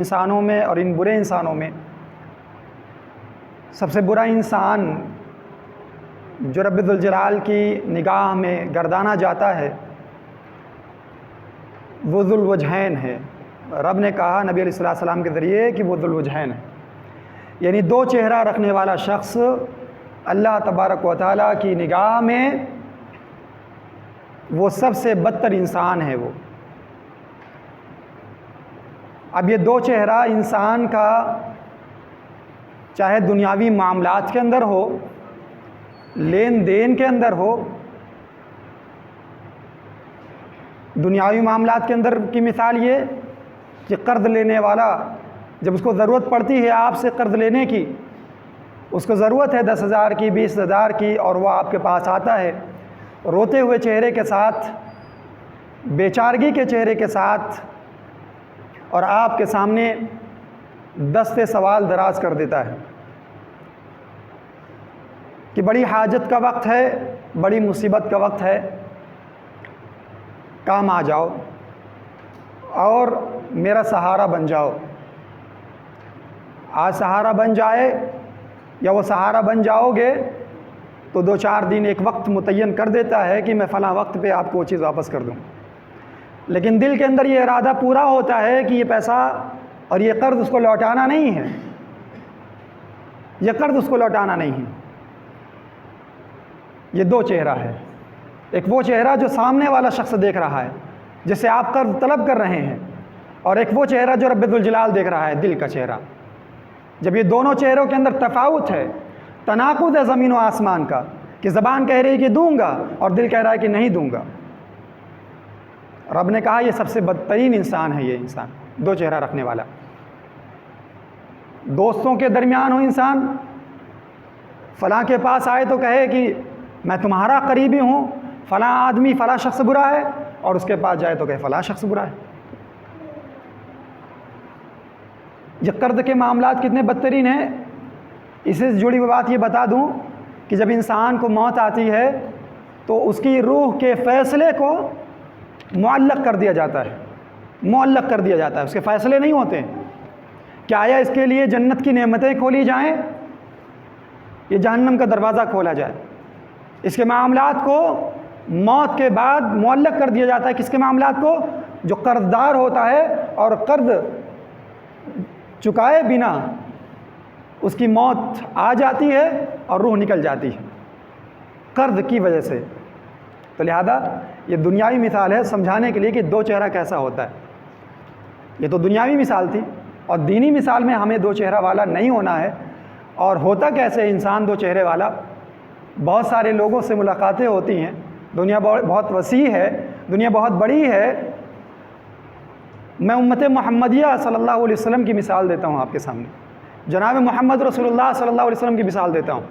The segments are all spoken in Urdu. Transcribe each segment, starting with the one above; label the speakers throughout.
Speaker 1: انسانوں میں اور ان برے انسانوں میں سب سے برا انسان جو رب ذوالجلال کی نگاہ میں گردانا جاتا ہے وہ ذو الوجہین ہے۔ رب نے کہا نبی علیہ السلام کے ذریعے کہ وہ ذو الوجہین ہے، یعنی دو چہرہ رکھنے والا شخص اللہ تبارک و تعالیٰ کی نگاہ میں وہ سب سے بدتر انسان ہے۔ وہ اب یہ دو چہرہ انسان کا چاہے دنیاوی معاملات کے اندر ہو، لین دین کے اندر ہو، دنیاوی معاملات کے اندر کی مثال یہ کہ قرض لینے والا جب اس کو ضرورت پڑتی ہے آپ سے قرض لینے کی، اس کو ضرورت ہے 10,000 کی 20,000 کی، اور وہ آپ کے پاس آتا ہے روتے ہوئے چہرے کے ساتھ، بیچارگی کے چہرے کے ساتھ، اور آپ کے سامنے دستے سوال دراز کر دیتا ہے کہ بڑی حاجت کا وقت ہے، بڑی مصیبت کا وقت ہے، کام آ جاؤ اور میرا سہارا بن جاؤ۔ آج سہارا بن جائے یا وہ سہارا بن جاؤ گے تو 2-4 دن ایک وقت متعین کر دیتا ہے کہ میں فلاں وقت پہ آپ کو وہ چیز واپس کر دوں، لیکن دل کے اندر یہ ارادہ پورا ہوتا ہے کہ یہ پیسہ اور یہ قرض اس کو لوٹانا نہیں ہے، یہ قرض اس کو لوٹانا نہیں ہے۔ یہ دو چہرہ ہے، ایک وہ چہرہ جو سامنے والا شخص دیکھ رہا ہے جس سے آپ قرض طلب کر رہے ہیں، اور ایک وہ چہرہ جو رب ذوالجلال دیکھ رہا ہے، دل کا چہرہ۔ جب یہ دونوں چہروں کے اندر تفاوت ہے، تناقض ہے زمین و آسمان کا، کہ زبان کہہ رہی ہے کہ دوں گا اور دل کہہ رہا ہے کہ نہیں دوں گا، رب نے کہا یہ سب سے بدترین انسان ہے۔ یہ انسان دو چہرہ رکھنے والا، دوستوں کے درمیان ہو انسان، فلاں کے پاس آئے تو کہے کہ میں تمہارا قریبی ہوں، فلاں آدمی فلاں شخص برا ہے، اور اس کے پاس جائے تو کہے فلاں شخص برا ہے۔ یہ قرض کے معاملات کتنے بدترین ہیں، اس سے جڑی ہوئی بات یہ بتا دوں کہ جب انسان کو موت آتی ہے تو اس کی روح کے فیصلے کو معلق کر دیا جاتا ہے، معلق کر دیا جاتا ہے، اس کے فیصلے نہیں ہوتے ہیں کہ آیا اس کے لیے جنت کی نعمتیں کھولی جائیں یا جہنم کا دروازہ کھولا جائے۔ اس کے معاملات کو موت کے بعد معلق کر دیا جاتا ہے، کس کے معاملات کو؟ جو قرض دار ہوتا ہے اور قرض چکائے بنا اس کی موت آ جاتی ہے اور روح نکل جاتی ہے قرض کی وجہ سے۔ تو لہذا یہ دنیاوی مثال ہے سمجھانے کے لیے کہ دو چہرہ کیسا ہوتا ہے۔ یہ تو دنیاوی مثال تھی، اور دینی مثال میں ہمیں دو چہرہ والا نہیں ہونا ہے۔ اور ہوتا کیسے انسان دو چہرے والا؟ بہت سارے لوگوں سے ملاقاتیں ہوتی ہیں، دنیا بہت وسیع ہے، دنیا بہت بڑی ہے۔ میں امت محمدیہ صلی اللہ علیہ وسلم کی مثال دیتا ہوں آپ کے سامنے، جناب محمد رسول اللہ صلی اللہ علیہ وسلم کی مثال دیتا ہوں،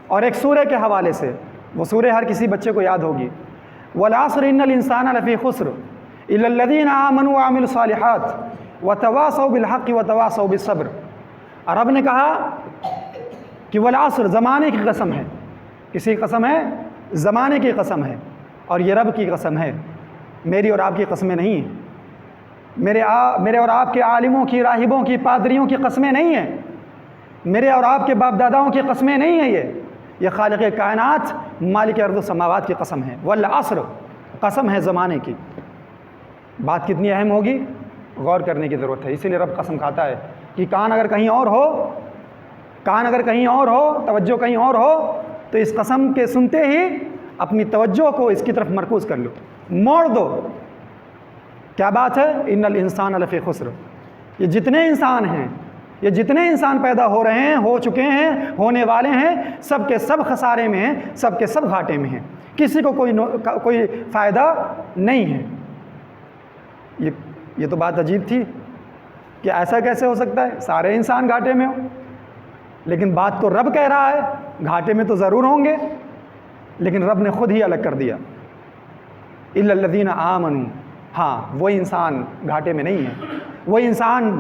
Speaker 1: اور ایک سورہ کے حوالے سے۔ وہ سورہ ہر کسی بچے کو یاد ہوگی، وَالْعَصْرِ إِنَّ الْإِنسَانَ لَفِي خُسْرٍ إِلَّا الَّذِينَ آمَنُوا وَعَمِلُوا الصَّالِحَاتِ وَتَوَاصَوْا بِالْحَقِّ وَتَوَاصَوْا بِالصَّبْرِ۔ اور رب نے کہا کہ والعصر، زمانے کی قسم ہے، کسی کی قسم ہے؟ زمانے کی قسم ہے، اور یہ رب کی قسم ہے، میری اور آپ کی قسمیں نہیں ہیں، میرے اور آپ کے عالموں کی، راہبوں کی، پادریوں کی قسمیں نہیں ہیں، میرے اور آپ کے باپ داداؤں کی قسمیں نہیں ہیں، یہ خالق کائنات مالک ارض و سماوات کی قسم ہے۔ والعصر، قسم ہے زمانے کی۔ بات کتنی اہم ہوگی، غور کرنے کی ضرورت ہے، اسی لیے رب قسم کھاتا ہے کہ کان اگر کہیں اور ہو، کان اگر کہیں اور ہو، توجہ کہیں اور ہو، تو اس قسم کے سنتے ہی اپنی توجہ کو اس کی طرف مرکوز کر لو، موڑ دو۔ کیا بات ہے؟ ان الانسان لفی خسر۔ یہ جتنے انسان ہیں، یہ جتنے انسان پیدا ہو رہے ہیں، ہو چکے ہیں، ہونے والے ہیں، سب کے سب خسارے میں ہیں، سب کے سب گھاٹے میں ہیں، کسی کو کوئی فائدہ نہیں ہے۔ یہ تو بات عجیب تھی کہ ایسا کیسے ہو سکتا ہے، سارے انسان گھاٹے میں ہوں، لیکن بات تو رب کہہ رہا ہے گھاٹے میں تو ضرور ہوں گے، لیکن رب نے خود ہی الگ کر دیا، الا الذین آمنوا۔ ہاں، وہ انسان گھاٹے میں نہیں ہے، وہ انسان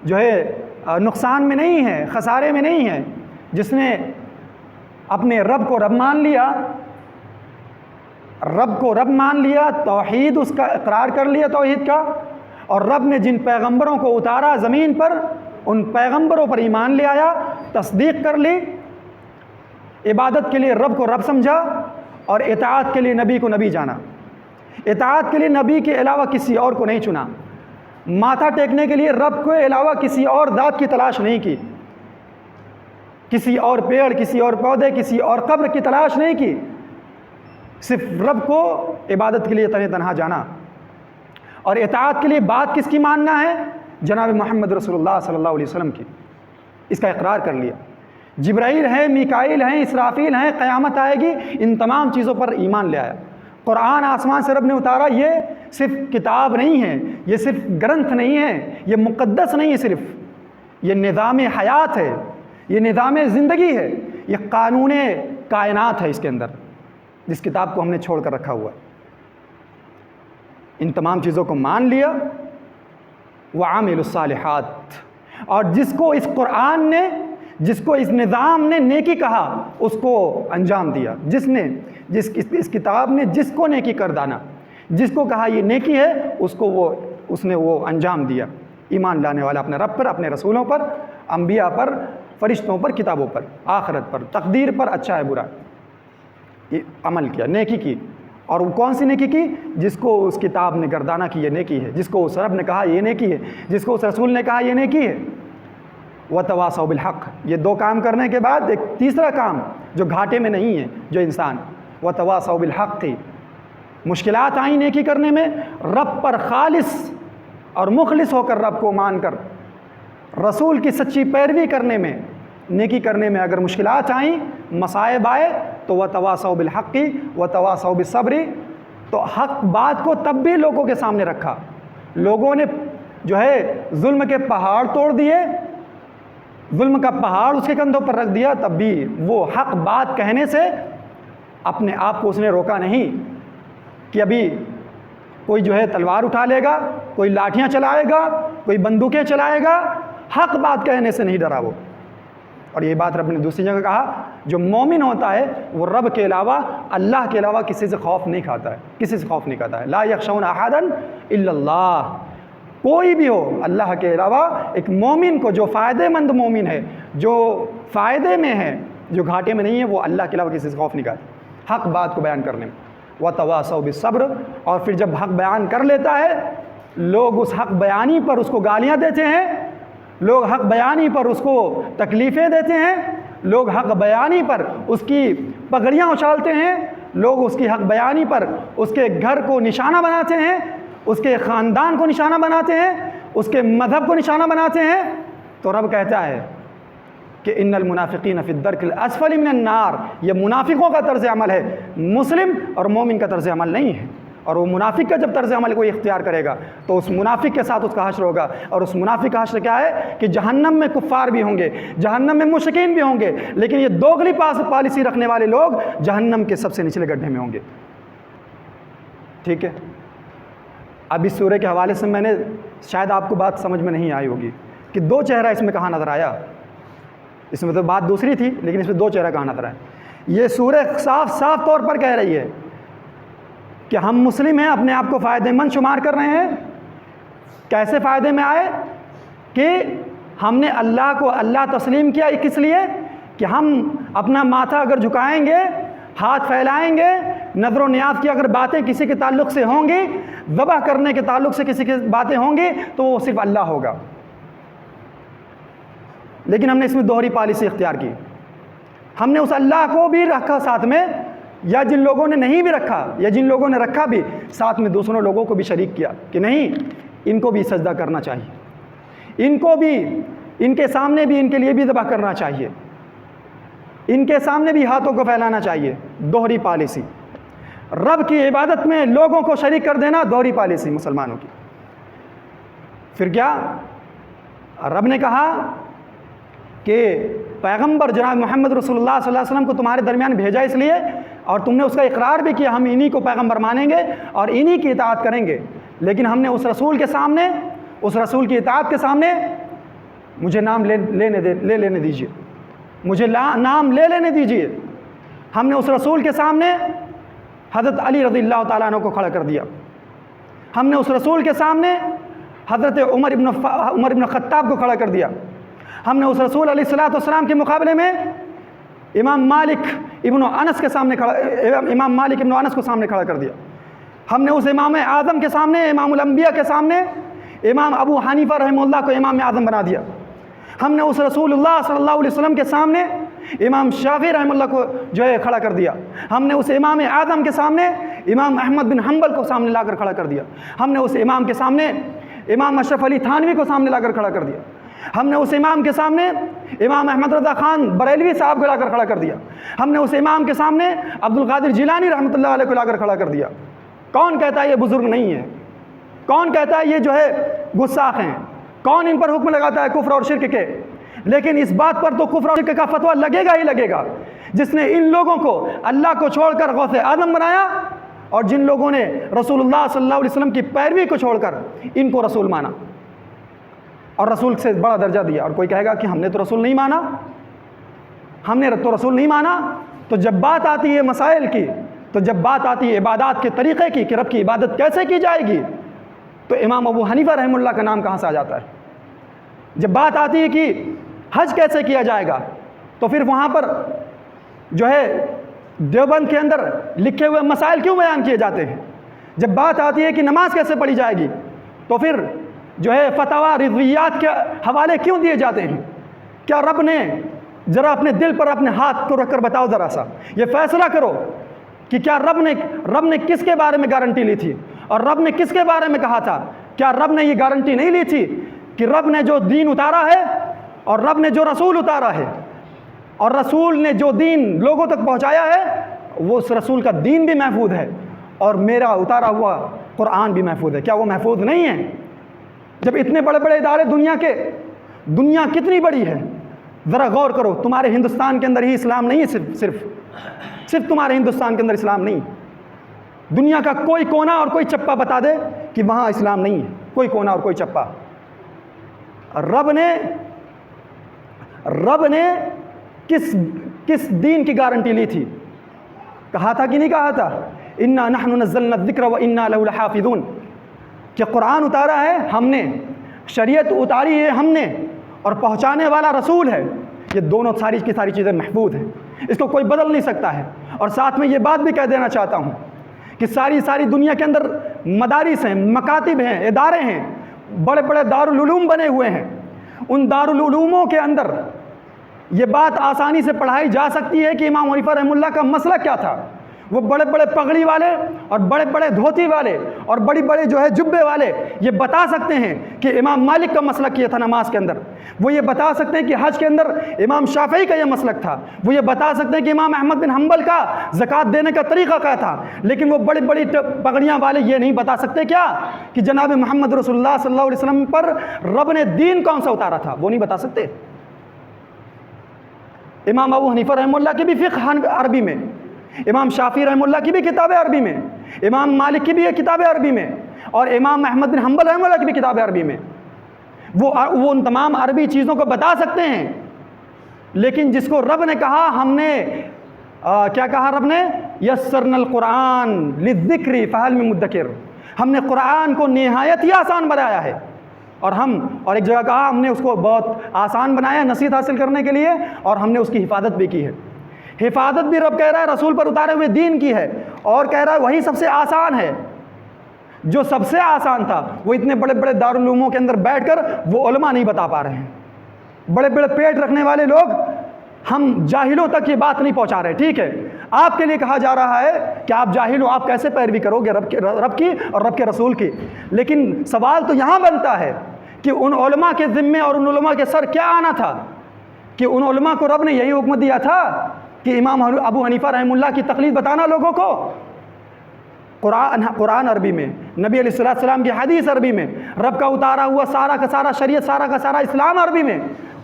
Speaker 1: جو ہے نقصان میں نہیں ہے، خسارے میں نہیں ہے، جس نے اپنے رب کو رب مان لیا، رب کو رب مان لیا، توحید اس کا اقرار کر لیا توحید کا، اور رب نے جن پیغمبروں کو اتارا زمین پر ان پیغمبروں پر ایمان لے آیا، تصدیق کر لی، عبادت کے لیے رب کو رب سمجھا اور اطاعت کے لیے نبی کو نبی جانا، اطاعت کے لیے نبی کے علاوہ کسی اور کو نہیں چنا، ماتھا ٹیکنے کے لیے رب کے علاوہ کسی اور ذات کی تلاش نہیں کی، کسی اور پیڑ، کسی اور پودے، کسی اور قبر کی تلاش نہیں کی، صرف رب کو عبادت کے لیے تنہا جانا، اور اطاعت کے لیے بات کس کی ماننا ہے؟ جناب محمد رسول اللہ صلی اللہ علیہ وسلم کی، اس کا اقرار کر لیا۔ جبرائیل ہیں، میکائیل ہیں، اسرافیل ہیں، قیامت آئے گی، ان تمام چیزوں پر ایمان لے آیا۔ قرآن آسمان سے رب نے اتارا، یہ صرف کتاب نہیں ہے، یہ صرف گرنتھ نہیں ہے، یہ مقدس نہیں ہے، صرف یہ نظام حیات ہے، یہ نظام زندگی ہے، یہ قانون کائنات ہے اس کے اندر، جس کتاب کو ہم نے چھوڑ کر رکھا ہوا ہے۔ ان تمام چیزوں کو مان لیا، وعامل الصالحات، اور جس کو اس قرآن نے، جس کو اس نظام نے نیکی کہا اس کو انجام دیا، اس کتاب نے جس کو نیکی کر دانا، جس کو کہا یہ نیکی ہے اس نے وہ انجام دیا، ایمان لانے والا اپنے رب پر، اپنے رسولوں پر، انبیاء پر، فرشتوں پر، کتابوں پر، آخرت پر، تقدیر پر، اچھا ہے برا، یہ عمل کیا، نیکی کی۔ اور وہ کون سی نیکی کی؟ جس کو اس کتاب نے گردانا کی یہ نیکی ہے، جس کو اس رب نے کہا یہ نیکی ہے، جس کو اس رسول نے کہا یہ نیکی ہے۔ وتواصوا بالحق، یہ دو کام کرنے کے بعد ایک تیسرا کام جو گھاٹے میں نہیں ہے جو انسان، وتواصوا بالحق، مشکلات آئیں نیکی کرنے میں، رب پر خالص اور مخلص ہو کر، رب کو مان کر، رسول کی سچی پیروی کرنے میں، نیکی کرنے میں اگر مشکلات آئیں، مصائب آئے تو وتواصوا بالحق وتواصوا بالصبر، تو حق بات کو تب بھی لوگوں کے سامنے رکھا، لوگوں نے جو ہے ظلم کے پہاڑ توڑ دیے، ظلم کا پہاڑ اس کے کندھوں پر رکھ دیا، تب بھی وہ حق بات کہنے سے اپنے آپ کو اس نے روکا نہیں کہ ابھی کوئی جو ہے تلوار اٹھا لے گا، کوئی لاٹھیاں چلائے گا، کوئی بندوقیں چلائے گا، حق بات کہنے سے نہیں ڈرا وہ۔ اور یہ بات رب نے دوسری جگہ کہا، جو مومن ہوتا ہے وہ رب کے علاوہ، اللہ کے علاوہ کسی سے خوف نہیں کھاتا ہے، کسی سے خوف نہیں کھاتا ہے۔ لا یخشون احدا الا اللہ، کوئی بھی ہو اللہ کے علاوہ، ایک مومن کو جو فائدہ مند مومن ہے، جو فائدے میں ہے، جو گھاٹے میں نہیں ہے، وہ اللہ کے علاوہ کسی سے خوف نہیں کھاتا حق بات کو بیان کرنے میں۔ وتواصوا بالصبر، اور پھر جب حق بیان کر لیتا ہے، لوگ اس حق بیانی پر اس کو گالیاں دیتے ہیں، لوگ حق بیانی پر اس کو تکلیفیں دیتے ہیں، لوگ حق بیانی پر اس کی پگڑیاں اچھالتے ہیں، لوگ اس کی حق بیانی پر اس کے گھر کو نشانہ بناتے ہیں، اس کے خاندان کو نشانہ بناتے ہیں، اس کے مذہب کو نشانہ بناتے ہیں، تو رب کہتا ہے کہ ان المنافقین فی الدرک الاسفل من النار، یہ منافقوں کا طرز عمل ہے، مسلم اور مومن کا طرز عمل نہیں ہے۔ اور وہ منافق کا جب طرز عمل کوئی اختیار کرے گا تو اس منافق کے ساتھ اس کا حشر ہوگا، اور اس منافق کا حشر کیا ہے کہ جہنم میں کفار بھی ہوں گے، جہنم میں مشرکین بھی ہوں گے، لیکن یہ دوغلی پالیسی رکھنے والے لوگ جہنم کے سب سے نچلے گڈھے میں ہوں گے۔ ٹھیک ہے، اب اس سورہ کے حوالے سے میں نے شاید آپ کو بات سمجھ میں نہیں آئی ہوگی کہ دو چہرہ اس میں کہاں نظر آیا، اس میں تو بات دوسری تھی لیکن اس میں دو چہرہ کہاں نظر آیا۔ یہ سورہ صاف صاف طور پر کہہ رہی ہے کہ ہم مسلم ہیں، اپنے آپ کو فائدہ مند شمار کر رہے ہیں۔ کیسے فائدے میں آئے؟ کہ ہم نے اللہ کو اللہ تسلیم کیا، کس لیے کہ ہم اپنا ماتھا اگر جھکائیں گے، ہاتھ پھیلائیں گے، نظر و نیاز کی اگر باتیں کسی کے تعلق سے ہوں گی، ذبح کرنے کے تعلق سے کسی کی باتیں ہوں گی، تو وہ صرف اللہ ہوگا۔ لیکن ہم نے اس میں دوہری پالیسی اختیار کی، ہم نے اس اللہ کو بھی رکھا ساتھ میں، یا جن لوگوں نے نہیں بھی رکھا، یا جن لوگوں نے رکھا بھی، ساتھ میں دوسروں لوگوں کو بھی شریک کیا کہ نہیں، ان کو بھی سجدہ کرنا چاہیے، ان کو بھی، ان کے سامنے بھی، ان کے لیے بھی ذبح کرنا چاہیے، ان کے سامنے بھی ہاتھوں کو پھیلانا چاہیے۔ دوہری پالیسی، رب کی عبادت میں لوگوں کو شریک کر دینا، دوہری پالیسی مسلمانوں کی۔ پھر کیا رب نے کہا کہ پیغمبر جناب محمد رسول اللہ صلی اللہ علیہ وسلم کو تمہارے درمیان بھیجا اس لیے، اور تم نے اس کا اقرار بھی کیا، ہم انہی کو پیغمبر مانیں گے اور انہی کی اطاعت کریں گے، لیکن ہم نے اس رسول کے سامنے، اس رسول کی اطاعت کے سامنے، مجھے نام لے لینے دیجیے، مجھے نام لے لینے دیجیے، ہم نے اس رسول کے سامنے حضرت علی رضی اللہ تعالیٰ عنہ کو کھڑا کر دیا، ہم نے اس رسول کے سامنے حضرت عمر ابن خطاب کو کھڑا کر دیا، ہم نے اس رسول علیہ الصلوۃ والسلام کے مقابلے میں امام مالک ابن انس کو سامنے کھڑا کر دیا، ہم نے اس امام اعظم کے سامنے، امام الانبیاء کے سامنے امام ابو حنیفہ رحمہ اللہ کو امام اعظم بنا دیا، ہم نے اس رسول اللہ صلی اللہ علیہ وسلم کے سامنے امام شافعی رحمہ اللہ کو جو ہے کھڑا کر دیا، ہم نے اس امام اعظم کے سامنے امام احمد بن حنبل کو سامنے لا کر کھڑا کر دیا، ہم نے اس امام کے سامنے امام اشرف علی تھانوی کو سامنے لا کر کھڑا کر دیا، ہم نے اس امام کے سامنے امام احمد رضا خان بریلوی صاحب کو لا کر کھڑا کر دیا، ہم نے اس امام کے سامنے عبد القادر جیلانی رحمۃ اللہ علیہ کو لا کر کھڑا کر دیا۔ کون کہتا ہے یہ بزرگ نہیں ہے؟ کون کہتا ہے یہ جو ہے گستاخ ہیں؟ کون ان پر حکم لگاتا ہے کفر اور شرک کے؟ لیکن اس بات پر تو کفر اور شرک کا فتویٰ لگے گا ہی لگے گا جس نے ان لوگوں کو اللہ کو چھوڑ کر غوث اعظم بنایا، اور جن لوگوں نے رسول اللہ صلی اللہ علیہ وسلم کی پیروی کو چھوڑ کر ان کو رسول مانا اور رسول سے بڑا درجہ دیا۔ اور کوئی کہے گا کہ ہم نے تو رسول نہیں مانا، ہم نے تو رسول نہیں مانا۔ تو جب بات آتی ہے مسائل کی، تو جب بات آتی ہے عبادات کے طریقے کی کہ رب کی عبادت کیسے کی جائے گی، تو امام ابو حنیفہ رحمہ اللہ کا نام کہاں سے آ جاتا ہے؟ جب بات آتی ہے کہ حج کیسے کیا جائے گا، تو پھر وہاں پر جو ہے دیوبند کے اندر لکھے ہوئے مسائل کیوں بیان کیے جاتے ہیں؟ جب بات آتی ہے کہ نماز کیسے پڑھی جائے گی، تو پھر جو ہے فتاویٰ رضویات کے حوالے کیوں دیے جاتے ہیں؟ کیا رب نے ذرا اپنے دل پر اپنے ہاتھ کو رکھ کر بتاؤ، ذرا سا یہ فیصلہ کرو کہ کیا رب نے کس کے بارے میں گارنٹی لی تھی اور رب نے کس کے بارے میں کہا تھا؟ کیا رب نے یہ گارنٹی نہیں لی تھی کہ رب نے جو دین اتارا ہے اور رب نے جو رسول اتارا ہے اور رسول نے جو دین لوگوں تک پہنچایا ہے وہ اس رسول کا دین بھی محفوظ ہے اور میرا اتارا ہوا قرآن بھی محفوظ ہے؟ کیا وہ محفوظ نہیں ہے؟ جب اتنے بڑے بڑے ادارے دنیا کتنی بڑی ہے، ذرا غور کرو، تمہارے ہندوستان کے اندر ہی اسلام نہیں ہے، صرف تمہارے ہندوستان کے اندر اسلام نہیں، دنیا کا کوئی کونا اور کوئی چپا بتا دے کہ وہاں اسلام نہیں ہے، کوئی کونا اور کوئی چپا۔ رب نے کس دین کی گارنٹی لی تھی؟ کہا تھا کہ نہیں کہا تھا انا نحن نزلنا الذکر وانا لہ لحافظون، کہ قرآن اتارا ہے ہم نے، شریعت اتاری ہے ہم نے، اور پہنچانے والا رسول ہے، یہ دونوں ساری کی ساری چیزیں محفوظ ہیں، اس کو کوئی بدل نہیں سکتا ہے۔ اور ساتھ میں یہ بات بھی کہہ دینا چاہتا ہوں کہ ساری دنیا کے اندر مدارس ہیں، مکاتب ہیں، ادارے ہیں، بڑے بڑے دارالعلوم بنے ہوئے ہیں، ان دارالعلوموں کے اندر یہ بات آسانی سے پڑھائی جا سکتی ہے کہ امام حنیفہ رحمہ اللہ کا مسلک کیا تھا۔ وہ بڑے بڑے پگڑی والے اور بڑے بڑے دھوتی والے اور بڑی بڑے جو ہے جبے والے یہ بتا سکتے ہیں کہ امام مالک کا مسلک کیا تھا نماز کے اندر، وہ یہ بتا سکتے ہیں کہ حج کے اندر امام شافعی کا یہ مسلک تھا، وہ یہ بتا سکتے ہیں کہ امام احمد بن حنبل کا زکوٰۃ دینے کا طریقہ کیا تھا، لیکن وہ بڑی بڑی پگڑیاں والے یہ نہیں بتا سکتے کیا کہ جناب محمد رسول اللہ صلی اللہ علیہ وسلم پر رب نے دین کون سا اتارا تھا، وہ نہیں بتا سکتے۔ امام ابو حنیفہ رحمہ اللہ کی بھی فقہ عربی میں، امام شافعی رحمہ اللہ کی بھی کتابیں عربی میں، امام مالک کی بھی کتابیں عربی میں، اور امام احمد بن حنبل رحمہ اللہ کی بھی کتابیں عربی میں، وہ ان تمام عربی چیزوں کو بتا سکتے ہیں۔ لیکن جس کو رب نے کہا، ہم نے کیا کہا رب نے؟ یسرنا القرآن للذکر فہل من مدکر، ہم نے قرآن کو نہایت ہی آسان بنایا ہے، اور ایک جگہ کہا ہم نے اس کو بہت آسان بنایا نصیحت حاصل کرنے کے لیے، اور ہم نے اس کی حفاظت بھی کی ہے۔ حفاظت بھی رب کہہ رہا ہے رسول پر اتارے ہوئے دین کی ہے، اور کہہ رہا ہے وہی سب سے آسان ہے۔ جو سب سے آسان تھا وہ اتنے بڑے بڑے دارالعلوموں کے اندر بیٹھ کر وہ علماء نہیں بتا پا رہے ہیں۔ بڑے بڑے پیٹ رکھنے والے لوگ ہم جاہلوں تک یہ بات نہیں پہنچا رہے۔ ٹھیک ہے، آپ کے لیے کہا جا رہا ہے کہ آپ جاہل ہو، آپ کیسے پیروی کرو گے رب کی اور رب کے رسول کی؟ لیکن سوال تو یہاں بنتا ہے کہ ان علماء کے ذمے اور ان علماء کے سر کیا آنا تھا کہ ان علماء کو رب نے یہی حکم دیا تھا کہ امام ابو حنیفہ رحمہ اللہ کی تقلید بتانا لوگوں کو؟ قرآن عربی میں، نبی علیہ السلام کی حدیث عربی میں، رب کا اتارا ہوا سارا کا سارا شریعت، سارا کا سارا اسلام عربی میں،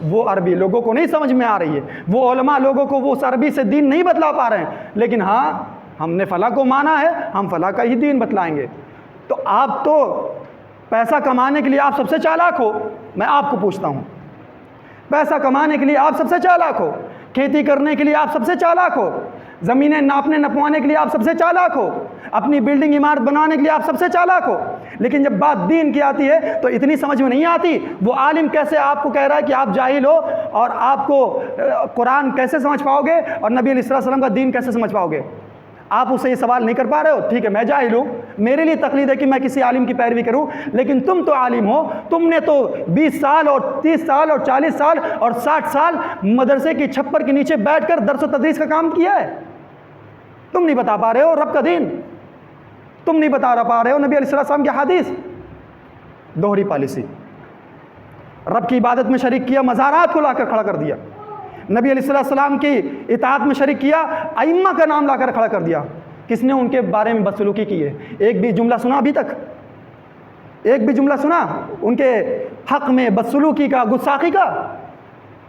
Speaker 1: وہ عربی لوگوں کو نہیں سمجھ میں آ رہی ہے، وہ علماء لوگوں کو وہ اس عربی سے دین نہیں بتلا پا رہے ہیں، لیکن ہاں ہم نے فلاں کو مانا ہے، ہم فلاں کا ہی دین بتلائیں گے۔ تو آپ تو پیسہ کمانے کے لیے آپ سب سے چالاک ہو، میں آپ کو پوچھتا ہوں، پیسہ کمانے کے لیے آپ سب سے چالاک ہو، کھیتی کرنے کے لیے آپ سب سے چالاک ہو، زمینیں ناپنے نپوانے کے لیے آپ سب سے چالاک ہو، اپنی بلڈنگ عمارت بنانے کے لیے آپ سب سے چالاک ہو، لیکن جب بات دین کی آتی ہے تو اتنی سمجھ میں نہیں آتی۔ وہ عالم کیسے آپ کو کہہ رہا ہے کہ آپ جاہل ہو، اور آپ کو قرآن کیسے سمجھ پاؤ گے اور نبی علیہ السلام کا دین کیسے سمجھ پاؤ گے؟ آپ اس سے یہ سوال نہیں کر پا رہے ہو۔ ٹھیک ہے، میں جاہل ہوں، میرے لیے تقلید ہے کہ میں کسی عالم کی پیروی کروں، لیکن تم تو عالم ہو، تم نے تو 20 سال اور 30 سال اور 40 سال اور 60 سال مدرسے کی چھپر کے نیچے بیٹھ کر درس و تدریس کا کام کیا ہے۔ تم نہیں بتا پا رہے ہو رب کا دین، تم نہیں بتا پا رہے ہو نبی علیہ السلام کی حدیث۔ دوہری پالیسی، رب کی عبادت میں شریک کیا، مزارات کو لا کر کھڑا کر دیا، نبی علیہ السلام کی اطاعت میں شریک کیا، ائمہ کا نام لا کر کھڑا کر دیا۔ کس نے ان کے بارے میں بدسلوکی کی ہے؟ ایک بھی جملہ سنا ابھی تک؟ ایک بھی جملہ سنا ان کے حق میں بدسلوکی کا، گستاخی کا؟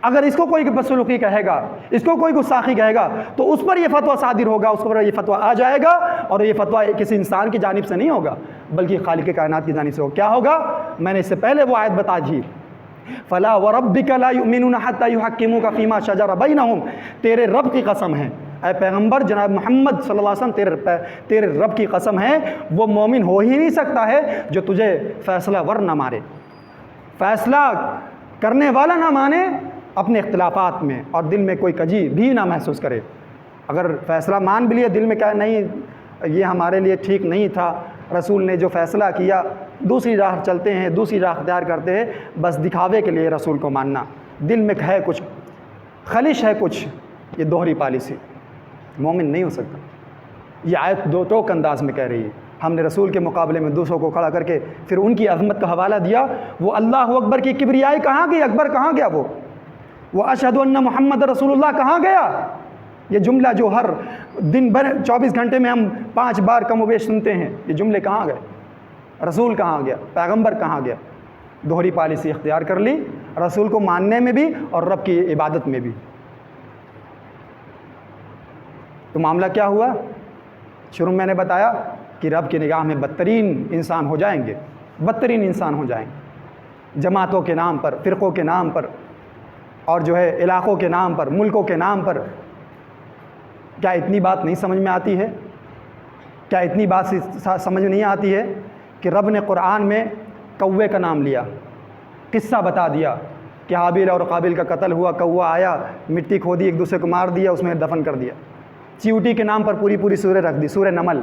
Speaker 1: اگر اس کو کوئی بدسلوکی کہے گا، اس کو کوئی گستاخی کہے گا، تو اس پر یہ فتویٰ صادر ہوگا، اس پر یہ فتویٰ آ جائے گا، اور یہ فتویٰ کسی انسان کی جانب سے نہیں ہوگا بلکہ خالق کائنات کی جانب سے ہوگا۔ کیا ہوگا؟ میں نے اس سے پہلے وہ آیت بتا دی، فلا وربک لا یؤمنون حتی یحکموک فیما شجر بینہم، تیرے رب کی قسم ہے اے پیغمبر جناب محمد صلی اللہ علیہ وسلم، تیرے رب کی قسم ہے، وہ مومن ہو ہی نہیں سکتا ہے جو تجھے فیصلہ ور نہ مارے، فیصلہ کرنے والا نہ مانے اپنے اختلافات میں، اور دل میں کوئی کجی بھی نہ محسوس کرے۔ اگر فیصلہ مان بھی لیا، دل میں کہا نہیں یہ ہمارے لیے ٹھیک نہیں تھا، رسول نے جو فیصلہ کیا، دوسری راہ چلتے ہیں، دوسری راہ اختیار کرتے ہیں، بس دکھاوے کے لیے رسول کو ماننا، دل میں ہے کچھ خلش ہے کچھ، یہ دوہری پالیسی، مومن نہیں ہو سکتا۔ یہ آیت دو ٹوک انداز میں کہہ رہی ہے۔ ہم نے رسول کے مقابلے میں دوسروں کو کھڑا کر کے پھر ان کی عظمت کا حوالہ دیا، وہ اللہ اکبر کی کبریائی کہاں گئی؟ اکبر کہاں گیا؟ وہ اشہد ان محمد رسول اللہ کہاں گیا؟ یہ جملہ جو ہر دن بھر 24 گھنٹے میں ہم 5 بار کم و بیش سنتے ہیں، یہ جملے کہاں گئے؟ رسول کہاں گیا؟ پیغمبر کہاں گیا؟ دوہری پالیسی اختیار کر لی، رسول کو ماننے میں بھی اور رب کی عبادت میں بھی۔ تو معاملہ کیا ہوا؟ شروع میں نے بتایا کہ رب کی نگاہ میں بدترین انسان ہو جائیں گے، بدترین انسان ہو جائیں گے، جماعتوں کے نام پر، فرقوں کے نام پر، اور جو ہے علاقوں کے نام پر، ملکوں کے نام پر۔ کیا اتنی بات نہیں سمجھ میں آتی ہے؟ کیا اتنی بات سمجھ میں نہیں آتی ہے کہ رب نے قرآن میں کوے کا نام لیا، قصہ بتا دیا کہ حابیل اور قابیل کا قتل ہوا، کوا آیا، مٹی کھودی، ایک دوسرے کو مار دیا، اس میں دفن کر دیا۔ چیوٹی کے نام پر پوری سورہ رکھ دی، سورہ نمل،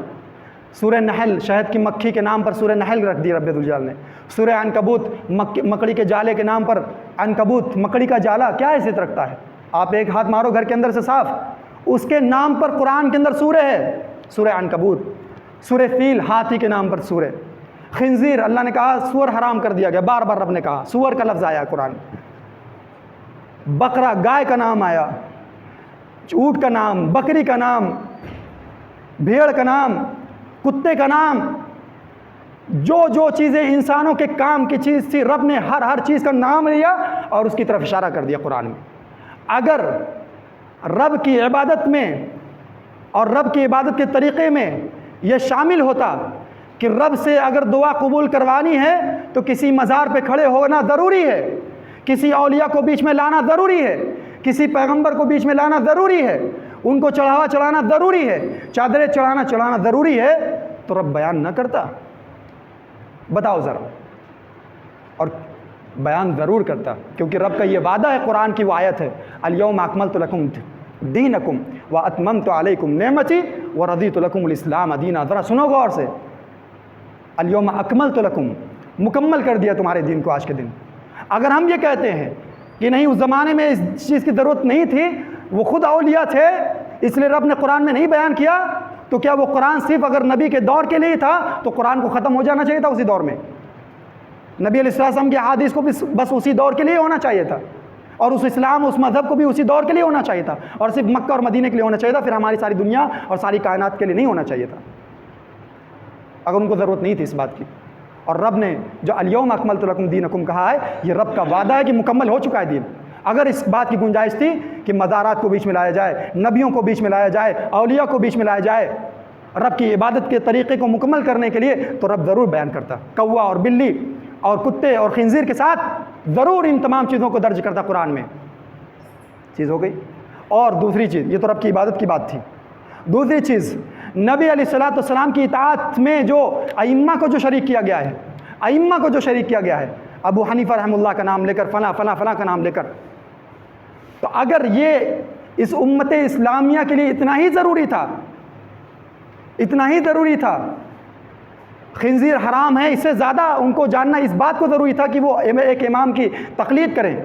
Speaker 1: سورہ نحل، شہد کی مکھی کے نام پر سورہ نحل رکھ دی رب الجلال نے، سورہ عنکبوت، مکڑی کے جالے کے نام پر عنکبوت، مکڑی کا جالا کیا حیثیت رکھتا ہے؟ آپ ایک ہاتھ مارو گھر کے اندر سے صاف، اس کے نام پر قرآن کے اندر سورہ ہے، سورہ عنکبوت، سورہ فیل، ہاتھی کے نام پر سورہ، خنزیر اللہ نے کہا سور حرام کر دیا گیا، بار بار رب نے کہا، سور کا لفظ آیا قرآن، بقرہ گائے کا نام آیا، اونٹ کا نام، بکری کا نام، بھیڑ کا نام، کتے کا نام، جو چیزیں انسانوں کے کام کی چیز تھی رب نے ہر چیز کا نام لیا اور اس کی طرف اشارہ کر دیا قرآن میں۔ اگر رب کی عبادت میں اور رب کی عبادت کے طریقے میں یہ شامل ہوتا کہ رب سے اگر دعا قبول کروانی ہے تو کسی مزار پہ کھڑے ہونا ضروری ہے، کسی اولیاء کو بیچ میں لانا ضروری ہے، کسی پیغمبر کو بیچ میں لانا ضروری ہے، ان کو چڑھاوا چڑھانا ضروری ہے، چادریں چڑھانا ضروری ہے، تو رب بیان نہ کرتا؟ بتاؤ ذرا۔ اور بیان ضرور کرتا، کیونکہ رب کا یہ وعدہ ہے، قرآن کی وہ آیت ہے، الیوم اکملت لکم دینکم واتممت علیکم نعمتی ورضیت لکم الاسلام دینا۔ ذرا سنو غور سے، الیوم اکملت لکم، مکمل کر دیا تمہارے دین کو آج کے دن۔ اگر ہم یہ کہتے ہیں کہ نہیں اس زمانے میں اس چیز کی ضرورت نہیں تھی، وہ خود اولیاء تھے اس لیے رب نے قرآن میں نہیں بیان کیا، تو کیا وہ قرآن صرف اگر نبی کے دور کے لیے تھا تو قرآن کو ختم ہو جانا چاہیے تھا اسی دور میں؟ نبی علیہ السلام کی احادیث کو بھی بس اسی دور کے لیے ہونا چاہیے تھا، اور اس اسلام اس مذہب کو بھی اسی دور کے لیے ہونا چاہیے تھا، اور صرف مکہ اور مدینہ کے لیے ہونا چاہیے تھا، پھر ہماری ساری دنیا اور ساری کائنات کے لیے نہیں ہونا چاہیے تھا اگر ان کو ضرورت نہیں تھی اس بات کی۔ اور رب نے جو الیوم اکملت لکم دینکم کہا ہے، یہ رب کا وعدہ ہے کہ مکمل ہو چکا ہے دین۔ اگر اس بات کی گنجائش تھی کہ مزارات کو بیچ میں لایا جائے، نبیوں کو بیچ میں لایا جائے، اولیاء کو بیچ میں لایا جائے رب کی عبادت کے طریقے کو مکمل کرنے کے لیے، تو رب ضرور بیان کرتا، کوا اور بلی اور کتے اور خنزیر کے ساتھ ضرور ان تمام چیزوں کو درج کرتا قرآن میں۔ چیز ہو گئی۔ اور دوسری چیز، یہ تو رب کی عبادت کی بات تھی، دوسری چیز، نبی علیہ الصلوۃ والسلام کی اطاعت میں جو ائمہ کو جو شریک کیا گیا ہے، ائمہ کو جو شریک کیا گیا ہے، ابو حنیفہ رحمہ اللہ کا نام لے کر، فلاں فلاں فلاں کا نام لے کر، تو اگر یہ اس امت اسلامیہ کے لیے اتنا ہی ضروری تھا، اتنا ہی ضروری تھا، خنزیر حرام ہے، اس سے زیادہ ان کو جاننا اس بات کو ضروری تھا کہ وہ ایک امام کی تقلید کریں،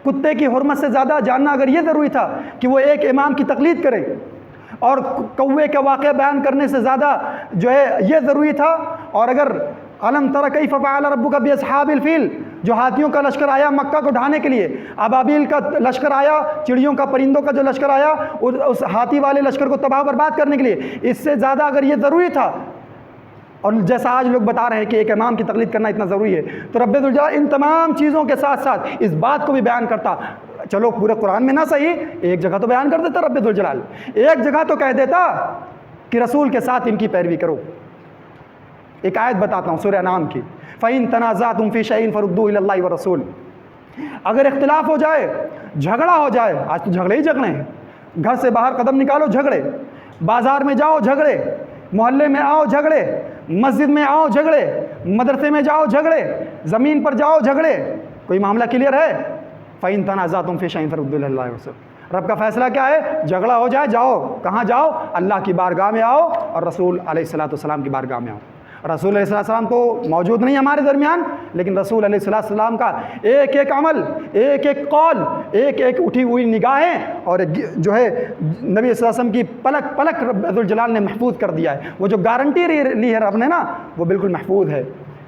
Speaker 1: کتے کی حرمت سے زیادہ جاننا اگر یہ ضروری تھا کہ وہ ایک امام کی تقلید کریں، اور کوے کا واقعہ بیان کرنے سے زیادہ جو ہے یہ ضروری تھا، اور اگر الم تر کیف فعل ربک باصحاب الفیل، جو ہاتھیوں کا لشکر آیا مکہ کو ڈھانے کے لیے، ابابیل کا لشکر آیا، چڑیوں کا پرندوں کا جو لشکر آیا اس ہاتھی والے لشکر کو تباہ برباد کرنے کے لیے، اس سے زیادہ اگر یہ ضروری تھا، اور جیسا آج لوگ بتا رہے ہیں کہ ایک امام کی تقلید کرنا اتنا ضروری ہے، تو رب ذوالجلال ان تمام چیزوں کے ساتھ ساتھ اس بات کو بھی بیان کرتا، چلو پورے قرآن میں نہ صحیح، ایک جگہ تو بیان کر دیتا رب ذوالجلال، ایک جگہ تو کہہ دیتا کہ رسول کے ساتھ ان کی پیروی کرو۔ ایک آیت بتاتا ہوں سورہ انعام کی، فَإِن تَنَازَعْتُمْ فِي شَيْءٍ فَرُدُّوهُ إِلَى اللَّهِ وَالرَّسُولِ، اگر اختلاف ہو جائے، جھگڑا ہو جائے، آج تو جھگڑے ہی جھگڑے ہیں، گھر سے باہر قدم نکالو جھگڑے، بازار میں جاؤ جھگڑے، محلے میں آؤ جھگڑے، مسجد میں آؤ جھگڑے، مدرسے میں جاؤ جھگڑے، زمین پر جاؤ جھگڑے، کوئی معاملہ کلیئر ہے؟ فَإِن تَنَازَعْتُمْ فِي شَيْءٍ فَرُدُّوهُ إِلَى اللَّهِ وَالرَّسُولِ، رب کا فیصلہ کیا ہے؟ جھگڑا ہو جائے، جاؤ، کہاں جاؤ؟ اللہ کی بارگاہ میں آؤ، اور رسول علیہ السلام کی بارگاہ میں آؤ۔ رسول علیہ السلام تو موجود نہیں ہمارے درمیان، لیکن رسول علیہ السلام کا ایک ایک عمل، ایک ایک قول، ایک ایک اٹھی ہوئی نگاہیں، اور جو ہے نبی صلی اللہ علیہ وسلم کی پلک پلک رب ذوالجلال نے محفوظ کر دیا ہے۔ وہ جو گارنٹی لی ہے رب نے نا، وہ بالکل محفوظ ہے۔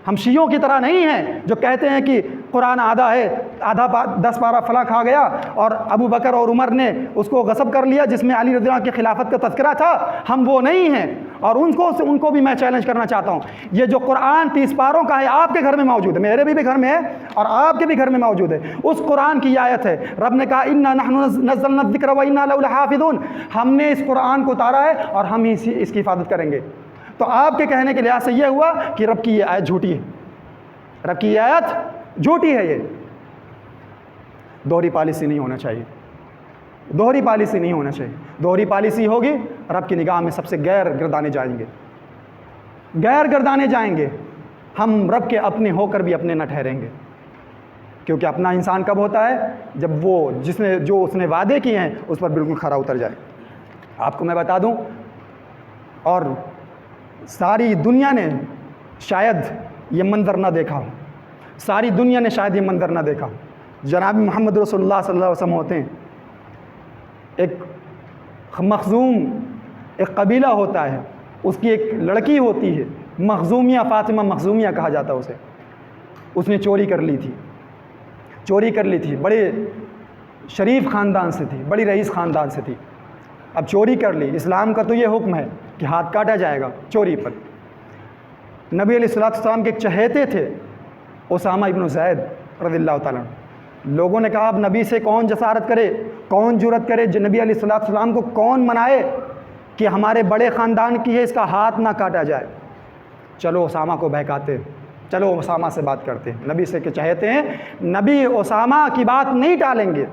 Speaker 1: ہم شیعوں کی طرح نہیں ہیں جو کہتے ہیں کہ قرآن آدھا ہے، آدھا 10 پارہ فلاں کھا گیا، اور ابو بکر اور عمر نے اس کو غصب کر لیا جس میں علی رضی اللہ عنہ کی خلافت کا تذکرہ تھا۔ ہم وہ نہیں ہیں، اور ان کو بھی میں چیلنج کرنا چاہتا ہوں۔ یہ جو قرآن 30 پاروں کا ہے، آپ کے گھر میں موجود ہے، میرے بھی گھر میں ہے، اور آپ کے بھی گھر میں موجود ہے۔ اس قرآن کی آیت ہے، رب نے کہا اِنَّا نَحْنُ نَزَّلْنَا الذِّكْرَ وَإِنَّا لَهُ لَحَافِظُونَ، ہم نے اس قرآن کو اتارا ہے اور ہم ہی اس کی حفاظت کریں گے۔ تو آپ کے کہنے کے لحاظ سے یہ ہوا کہ رب کی یہ آیت جھوٹی ہے، رب کی یہ آیت جھوٹی ہے۔ یہ دوہری پالیسی نہیں ہونا چاہیے، دوہری پالیسی نہیں ہونا چاہیے۔ دوہری پالیسی ہوگی، رب کی نگاہ میں سب سے غیر گردانے جائیں گے، غیر گردانے جائیں گے، ہم رب کے اپنے ہو کر بھی اپنے نہ ٹھہریں گے۔ کیونکہ اپنا انسان کب ہوتا ہے؟ جب وہ جو اس نے وعدے کیے ہیں اس پر بالکل کھرا اتر جائے۔ آپ کو میں بتا دوں، اور ساری دنیا نے شاید یہ منظر نہ دیکھا ہو، ساری دنیا نے شاید یہ منظر نہ دیکھا ہو۔ جناب محمد رسول اللہ صلی اللہ علیہ وسلم ہوتے ہیں، ایک مخزوم ایک قبیلہ ہوتا ہے، اس کی ایک لڑکی ہوتی ہے مخزومیہ، فاطمہ مخزومیہ کہا جاتا ہے اسے، اس نے چوری کر لی تھی، بڑے شریف خاندان سے تھی، بڑی رئیس خاندان سے تھی۔ اب چوری کر لی، اسلام کا تو یہ حکم ہے کہ ہاتھ کاٹا جائے گا چوری پر۔ نبی علیہ السلام کے ایک چہیتے تھے اسامہ ابن زید رضی اللہ تعالیٰ عنہ۔ لوگوں نے کہا اب نبی سے کون جسارت کرے، کون جرت کرے، نبی علیہ السلام کو کون منائے کہ ہمارے بڑے خاندان کی ہے، اس کا ہاتھ نہ کاٹا جائے۔ چلو اسامہ کو بہکاتے، چلو اسامہ سے بات کرتے ہیں، نبی سے کہ چاہتے ہیں نبی اسامہ کی بات نہیں ٹالیں گے۔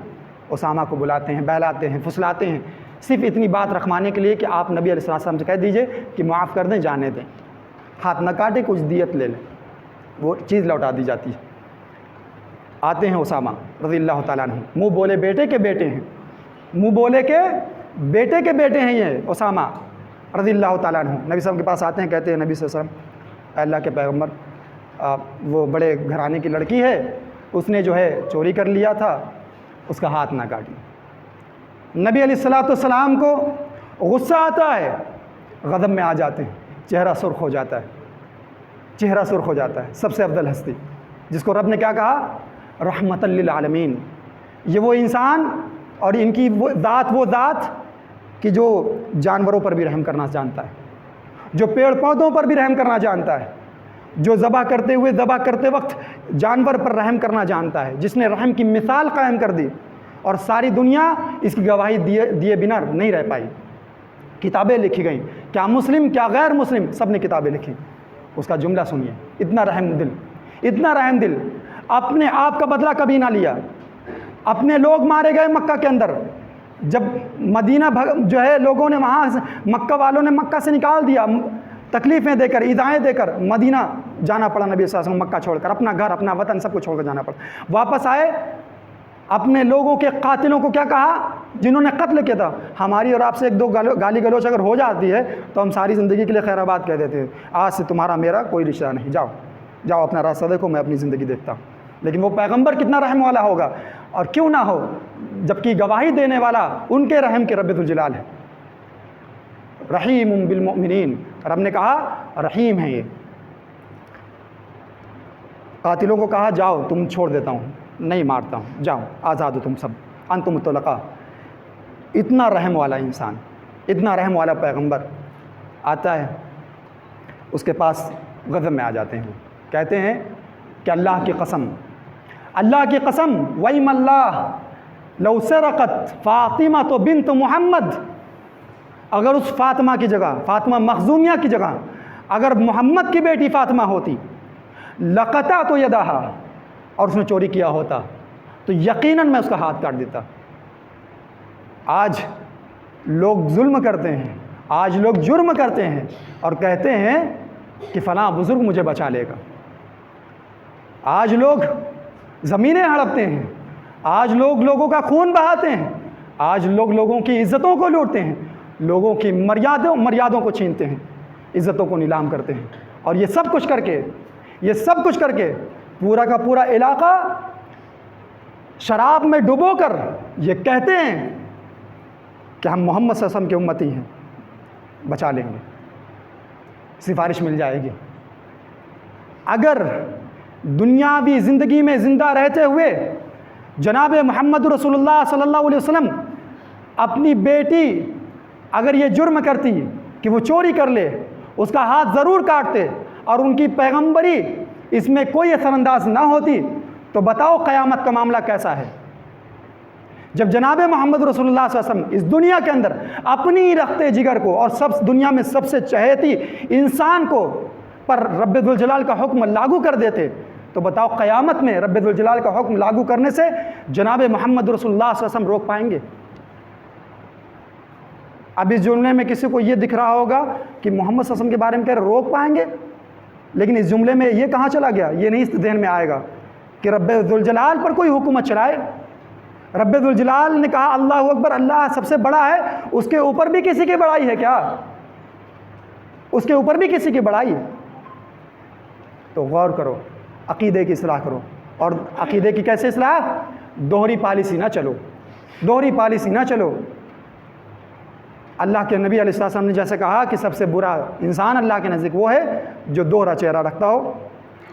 Speaker 1: اسامہ کو بلاتے ہیں، بہلاتے ہیں، پھسلاتے ہیں، صرف اتنی بات رکھوانے کے لیے کہ آپ نبی علیہ السلام سے کہہ دیجئے کہ معاف کر دیں، جانے دیں، ہاتھ نہ کاٹے، کچھ دیت لے لیں، وہ چیز لوٹا دی جاتی ہے۔ آتے ہیں اسامہ رضی اللہ تعالیٰ عنہ، منہ بولے بیٹے کے بیٹے ہیں، منہ بولے کے بیٹے کے بیٹے ہیں یہ اسامہ رضی اللہ تعالیٰ عنہ۔ نبی صلی اللہ علیہ وسلم کے پاس آتے ہیں، کہتے ہیں نبی صلی اللہ علیہ وسلم، اے اللہ کے پیغمبر، وہ بڑے گھرانے کی لڑکی ہے، اس نے جو ہے چوری کر لیا تھا، اس کا ہاتھ نہ کاٹیں۔ نبی علیہ السلام کو غصہ آتا ہے، غضب میں آ جاتے ہیں، چہرہ سرخ ہو جاتا ہے، چہرہ سرخ ہو جاتا ہے۔ سب سے افضل ہستی جس کو رب نے کیا کہا؟ رحمت للعالمین۔ یہ وہ انسان اور ان کی وہ ذات کہ جو جانوروں پر بھی رحم کرنا جانتا ہے، جو پیڑ پودوں پر بھی رحم کرنا جانتا ہے، جو ذبح کرتے وقت جانور پر رحم کرنا جانتا ہے، جس نے رحم کی مثال قائم کر دی، اور ساری دنیا اس کی گواہی دیے بنا نہیں رہ پائی۔ کتابیں لکھی گئیں، کیا مسلم کیا غیر مسلم، سب نے کتابیں لکھی۔ اس کا جملہ سنیے، اتنا رحم دل، اپنے آپ کا بدلہ کبھی نہ لیا۔ اپنے لوگ مارے گئے مکہ کے اندر، جب مدینہ جو ہے لوگوں نے وہاں مکہ والوں نے مکہ سے نکال دیا، تکلیفیں دے کر، ایذائیں دے کر مدینہ جانا پڑا نبی صلی اللہ علیہ وسلم، مکہ چھوڑ کر، اپنا گھر اپنا وطن سب کو چھوڑ کر جانا پڑا. واپس آئے، اپنے لوگوں کے قاتلوں کو کیا کہا جنہوں نے قتل کیا تھا، ہماری اور آپ سے ایک دو گالی گلوچ اگر ہو جاتی ہے تو ہم ساری زندگی کے لیے خیر آباد کہہ دیتے ہیں، آج سے تمہارا میرا کوئی رشتہ نہیں، جاؤ جاؤ اپنا راستہ دیکھو، میں اپنی زندگی دیکھتا ہوں. لیکن وہ پیغمبر کتنا رحم والا ہوگا، اور کیوں نہ ہو، جبکہ گواہی دینے والا ان کے رحم کے رب ذوالجلال ہے. رحیم بالمؤمنین، رب نے کہا رحیم ہے یہ. قاتلوں کو کہا جاؤ تم چھوڑ دیتا ہوں، نہیں مارتا ہوں، جاؤ آزاد ہو تم سب، انتم مطلقہ. اتنا رحم والا انسان، اتنا رحم والا پیغمبر آتا ہے، اس کے پاس غضب میں آ جاتے ہیں، کہتے ہیں کہ اللہ کی قسم، اللہ کی قسم، وَإِمَ اللَّهِ لَوْ سَرَقَتْ فَاطِمَةُ بِنْتُ مُحَمَّد، اگر اس فاطمہ کی جگہ، فاطمہ مخزومیہ کی جگہ اگر محمد کی بیٹی فاطمہ ہوتی، لَقَطَعْتُ يَدَهَا، اور اس نے چوری کیا ہوتا تو یقیناً میں اس کا ہاتھ کاٹ دیتا. آج لوگ ظلم کرتے ہیں، آج لوگ جرم کرتے ہیں اور کہتے ہیں کہ فلاں بزرگ مجھے بچا لے گا. آج لوگ زمینیں ہڑپتے ہیں، آج لوگ لوگوں کا خون بہاتے ہیں، آج لوگ لوگوں کی عزتوں کو لوٹتے ہیں، لوگوں کی مریادوں کو چھینتے ہیں، عزتوں کو نیلام کرتے ہیں. اور یہ سب کچھ کر کے پورا کا پورا علاقہ شراب میں ڈبو کر یہ کہتے ہیں کہ ہم محمد صلی اللہ علیہ وسلم کے امتی ہیں، بچا لیں گے، سفارش مل جائے گی. اگر دنیاوی زندگی میں زندہ رہتے ہوئے جناب محمد رسول اللہ صلی اللہ علیہ وسلم اپنی بیٹی اگر یہ جرم کرتی کہ وہ چوری کر لے، اس کا ہاتھ ضرور کاٹتے اور ان کی پیغمبری اس میں کوئی اثر انداز نہ ہوتی، تو بتاؤ قیامت کا معاملہ کیسا ہے. جب جناب محمد رسول اللہ صلی اللہ علیہ وسلم اس دنیا کے اندر اپنی رخت جگر کو اور دنیا میں سب سے چہیتی انسان کو پر رب ذوالجلال کا حکم لاگو کر دیتے، تو بتاؤ قیامت میں رب ذوالجلال کا حکم لاگو کرنے سے جناب محمد رسول اللہ صلی اللہ علیہ وسلم روک پائیں گے؟ اب اس جملے میں کسی کو یہ دکھ رہا ہوگا کہ محمد صلی اللہ علیہ وسلم کے بارے میں کہہ رہے روک پائیں گے، لیکن اس جملے میں یہ کہاں چلا گیا؟ یہ نہیں ذہن میں آئے گا کہ رب ذوالجلال پر کوئی حکومت چلائے. رب ذوالجلال نے کہا اللہ اکبر، اللہ سب سے بڑا ہے، اس کے اوپر بھی کسی کی بڑائی ہے کیا؟ اس کے اوپر بھی کسی کی بڑائی ہے؟ تو غور کرو، عقیدے کی اصلاح کرو. اور عقیدے کی کیسے اصلاح؟ دوہری پالیسی نہ چلو، دوہری پالیسی نہ چلو. اللہ کے نبی علیہ السلام نے جیسے کہا کہ سب سے برا انسان اللہ کے نزدیک وہ ہے جو دوہرا چہرہ رکھتا ہو،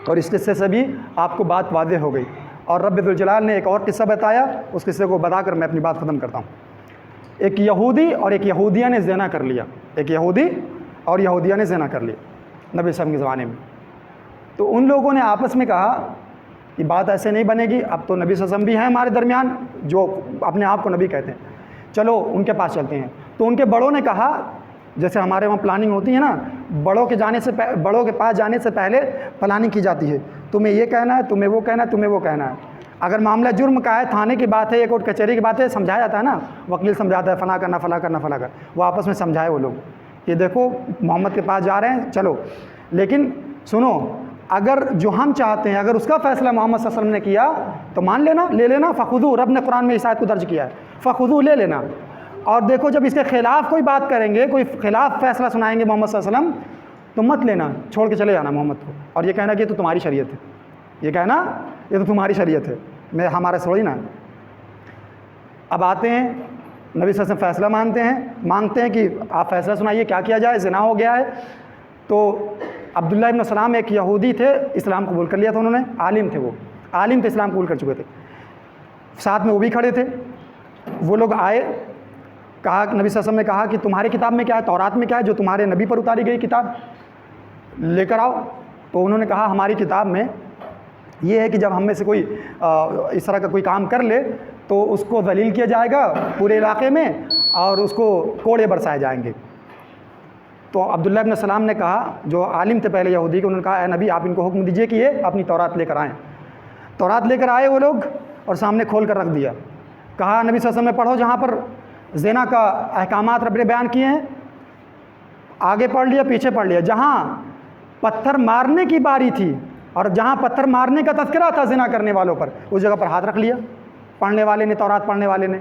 Speaker 1: اور اس قصے سے بھی آپ کو بات واضح ہو گئی. اور رب ذوالجلال نے ایک اور قصہ بتایا، اس قصے کو بتا کر میں اپنی بات ختم کرتا ہوں. ایک یہودی اور ایک یہودیہ نے زنا کر لیا، ایک یہودی اور یہودیہ نے زنا کر لیا نبی صلی اللہ علیہ وسلم کے زمانے میں. تو ان لوگوں نے آپس میں کہا کہ بات ایسے نہیں بنے گی، اب تو نبی صلی اللہ علیہ وسلم بھی ہیں ہمارے درمیان جو اپنے آپ کو نبی کہتے ہیں، چلو ان کے پاس چلتے ہیں. تو ان کے بڑوں نے کہا، جیسے ہمارے وہاں پلاننگ ہوتی ہے نا، بڑوں کے پاس جانے سے پہلے پلاننگ کی جاتی ہے، تمہیں یہ کہنا ہے، تمہیں وہ کہنا ہے، تمہیں وہ کہنا ہے. اگر معاملہ جرم کا ہے، تھانے کی بات ہے یا کورٹ کچہری کی بات ہے، سمجھایا جاتا ہے نا، وکیل سمجھاتا ہے فلاں کرنا فلاں کرنا فلاں کرنا. وہ آپس میں سمجھائے وہ لوگ کہ دیکھو محمد کے پاس جا رہے ہیں، چلو، لیکن سنو، اگر جو ہم چاہتے ہیں اگر اس کا فیصلہ محمد صلی اللہ علیہ وسلم نے کیا تو مان لینا، لے لینا. فخذو، رب نے قرآن میں اس آیت کو درج کیا ہے، فخذو، لے لینا. اور دیکھو جب اس کے خلاف کوئی بات کریں گے، کوئی خلاف فیصلہ سنائیں گے محمد صلی اللہ علیہ وسلم، تو مت لینا، چھوڑ کے چلے جانا محمد کو، اور یہ کہنا کہ یہ تو تمہاری شریعت ہے، یہ کہنا یہ تو تمہاری شریعت ہے، میں ہمارے تھوڑی نا. اب آتے ہیں نبی صلی اللہ علیہ وسلم فیصلہ مانگتے ہیں کہ آپ فیصلہ سنائیے، کیا کیا جائے، زنا ہو گیا ہے. تو عبداللہ ابن سلام ایک یہودی تھے، اسلام قبول کر لیا تھا انہوں نے، عالم تھے، وہ عالم تھے، اسلام قبول کر چکے تھے. ساتھ میں وہ بھی کھڑے تھے. وہ لوگ آئے، کہا نبی صلی اللہ علیہ وسلم نے کہا کہ تمہاری کتاب میں کیا ہے، تورات میں کیا ہے، جو تمہارے نبی پر اتاری گئی کتاب لے کر آؤ. تو انہوں نے کہا ہماری کتاب میں یہ ہے کہ جب ہم میں سے کوئی اس طرح کا کوئی کام کر لے تو اس کو ذلیل کیا جائے گا پورے علاقے میں، اور اس کو کوڑے برسائے جائیں گے. تو عبداللہ ابن سلام نے کہا، جو عالم تھے پہلے یہودی کے، انہوں نے کہا اے نبی آپ ان کو حکم دیجئے کہ یہ اپنی تورات لے کر آئیں. تورات لے کر آئے وہ لوگ اور سامنے کھول کر رکھ دیا. کہا نبی صلی اللہ علیہ وسلم نے پڑھو جہاں پر زنا کا احکامات رب نے بیان کیے ہیں، آگے پڑھ لیا پیچھے پڑھ لیا، جہاں پتھر مارنے کی باری تھی اور جہاں پتھر مارنے کا تذکرہ تھا زنا کرنے والوں پر، اس جگہ پر ہاتھ رکھ لیا پڑھنے والے نے، تورات پڑھنے والے نے۔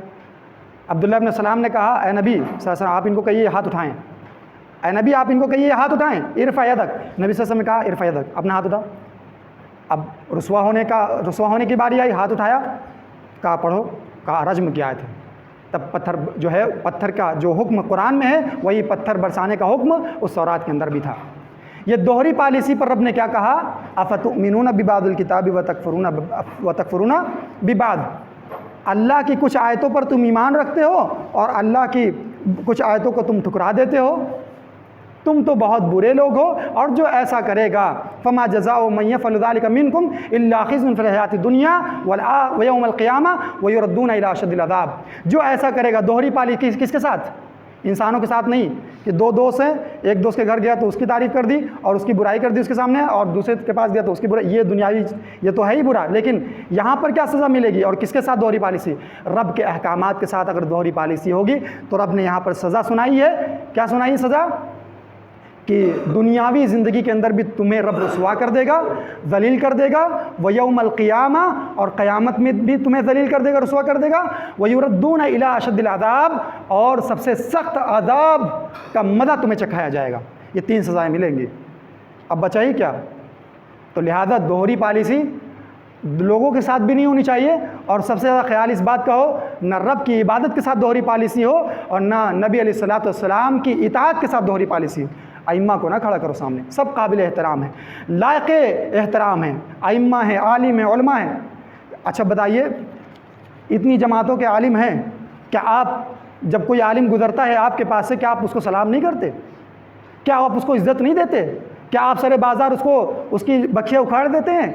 Speaker 1: عبداللہ ابن سلام نے کہا اے نبی صلی اللہ علیہ وسلم آپ ان کو کہیے ہاتھ اٹھائیں، اے نبی آپ ان کو کہیے ہاتھ اٹھائیں، ارفع یدک، نبی صلی اللہ علیہ وسلم نے کہا ارفع یدک، اپنا ہاتھ اٹھا۔ اب رسوا ہونے کی باری آئی، ہاتھ اٹھایا، کہا پڑھو، کہا رجم کی آیت ہے، تب پتھر جو ہے، پتھر کا جو حکم قرآن میں ہے وہی پتھر برسانے کا حکم اس تورات کے اندر بھی تھا۔ یہ دوہری پالیسی پر رب نے کیا کہا، افتؤمنون ببعض الکتاب وتکفرون ببعض، اللہ کی کچھ آیتوں پر تم ایمان رکھتے ہو اور اللہ کی کچھ آیتوں کو تم ٹھکرا دیتے ہو، تم تو بہت برے لوگ ہو۔ اور جو ایسا کرے گا فما جزاء من يفعل ذلك منكم الا خزي في الحیات الدنیا ویوم القیامہ ویردون الی اشد العذاب، جو ایسا کرے گا، دوہری پالیسی کس کے ساتھ، انسانوں کے ساتھ نہیں کہ دو دوست ہیں، ایک دوست کے گھر گیا تو اس کی تعریف کر دی اور اس کی برائی کر دی اس کے سامنے، اور دوسرے کے پاس گیا تو اس کی برائی، یہ دنیاوی یہ تو ہے ہی برا، لیکن یہاں پر کیا سزا ملے گی اور کس کے ساتھ دوہری پالیسی، رب کے احکامات کے ساتھ اگر دوہری پالیسی ہوگی تو رب نے یہاں پر سزا سنائی ہے۔ کیا سنائی ہے سزا؟ کہ دنیاوی زندگی کے اندر بھی تمہیں رب رسوا کر دے گا، ذلیل کر دے گا، ویوم القیامہ، اور قیامت میں بھی تمہیں ذلیل کر دے گا، رسوا کر دے گا، ویردون الی اشد العذاب، اور سب سے سخت عذاب کا مزہ تمہیں چکھایا جائے گا۔ یہ تین سزائیں ملیں گی، اب بچا ہی کیا؟ تو لہذا دوہری پالیسی لوگوں کے ساتھ بھی نہیں ہونی چاہیے، اور سب سے زیادہ خیال اس بات کا ہو نہ رب کی عبادت کے ساتھ دوہری پالیسی ہو اور نہ نبی علیہ الصلوۃ والسلام کی اطاعت کے ساتھ دوہری پالیسی ہو۔ ائمہ کو نہ کھڑا کرو سامنے، سب قابل احترام ہیں، لائق احترام ہیں، ائمہ ہیں، عالم ہیں، علماء ہیں۔ اچھا بتائیے، اتنی جماعتوں کے عالم ہیں، کیا آپ جب کوئی عالم گزرتا ہے آپ کے پاس سے، کیا آپ اس کو سلام نہیں کرتے؟ کیا آپ اس کو عزت نہیں دیتے؟ کیا آپ سر بازار اس کی بکھیاں اکھاڑ دیتے ہیں؟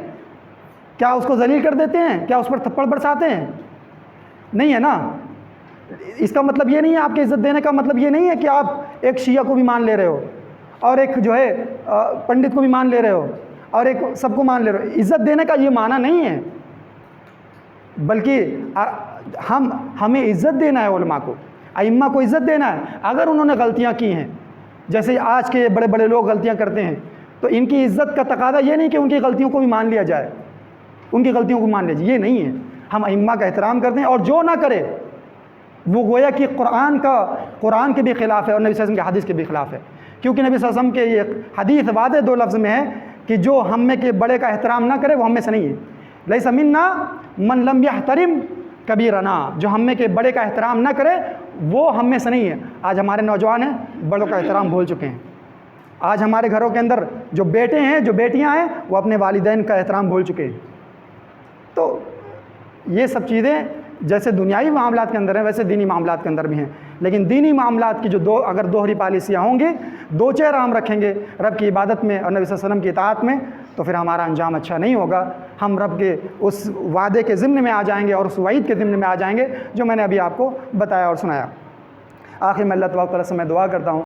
Speaker 1: کیا اس کو ذلیل کر دیتے ہیں؟ کیا اس پر تھپڑ برساتے ہیں؟ نہیں ہے نا۔ اس کا مطلب یہ نہیں ہے، آپ کی عزت دینے کا مطلب یہ نہیں ہے کہ آپ ایک شیعہ کو بھی مان لے رہے ہو اور ایک جو ہے پنڈت کو بھی مان لے رہے ہو اور ایک سب کو مان لے رہے ہو۔ عزت دینے کا یہ معنی نہیں ہے، بلکہ ہمیں عزت دینا ہے، علماء کو، ائمہ کو عزت دینا ہے۔ اگر انہوں نے غلطیاں کی ہیں، جیسے آج کے بڑے بڑے لوگ غلطیاں کرتے ہیں، تو ان کی عزت کا تقاضا یہ نہیں کہ ان کی غلطیوں کو بھی مان لیا جائے، ان کی غلطیوں کو مان لیا جائے، یہ نہیں ہے۔ ہم ائمہ کا احترام کرتے ہیں، اور جو نہ کرے وہ گویا کہ قرآن کے بھی خلاف ہے اور نبی صلی اللہ علیہ وسلم کے حدیث کے بھی خلاف ہے، کیونکہ نبی صلی اللہ علیہ وسلم کے یہ حدیث واضح دو لفظ میں ہے کہ جو ہم میں کے بڑے کا احترام نہ کرے وہ ہم میں سے نہیں ہے۔ لیس منا من لم یحترم کبیرنا، جو ہم میں کے بڑے کا احترام نہ کرے وہ ہم میں سے نہیں ہے۔ آج ہمارے نوجوان ہیں بڑوں کا احترام بھول چکے ہیں۔ آج ہمارے گھروں کے اندر جو بیٹے ہیں، جو بیٹیاں ہیں، وہ اپنے والدین کا احترام بھول چکے ہیں۔ تو یہ سب چیزیں جیسے دنیاوی معاملات کے اندر ہیں ویسے دینی معاملات کے اندر بھی ہیں، لیکن دینی معاملات کی اگر دوہری پالیسیاں ہوں گی، دو چہرہ ہم رکھیں گے رب کی عبادت میں اور نبی صلی اللہ علیہ وسلم کی اطاعت میں، تو پھر ہمارا انجام اچھا نہیں ہوگا۔ ہم رب کے اس وعدے کے ضمن میں آ جائیں گے اور اس وعید کے ضمن میں آ جائیں گے جو میں نے ابھی آپ کو بتایا اور سنایا۔ آخر میں اللہ تبارک و تعالیٰ سے میں دعا کرتا ہوں